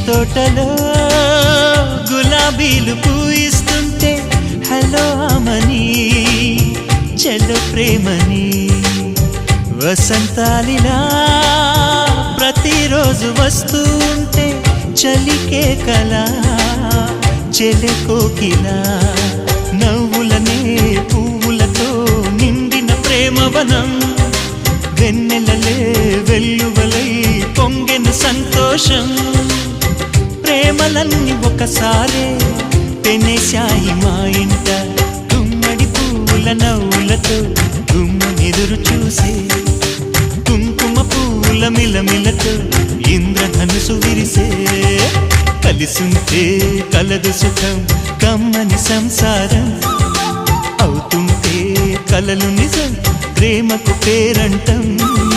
తోటలో గులాబీలు పూయిస్తుంటే హలో అమని చెల్లో ప్రేమని వసంతాలిలా ప్రతిరోజు వస్తూ ఉంటే చలికే కలా చెలె కోకిలా నవ్వులనే పువ్వులతో నిండిన ప్రేమవనం వెన్నెలలే వెల్లువలై పొంగెను సంతోషం ప్రేమలన్నీ ఒకసారే పెనేశాయి మా ఇంట గుమ్మడి పువ్వుల నవ్వులతో గుమ్మనెదురు చూసే కుంకుమ పువ్వుల మిలమిలతో ఇంద్రధనుసు విరిసే కలిసుంటే కలదు సుఖం కమ్మని సంసారం అవుతుంటే కలలు నిజం ప్రేమకు పేరంటం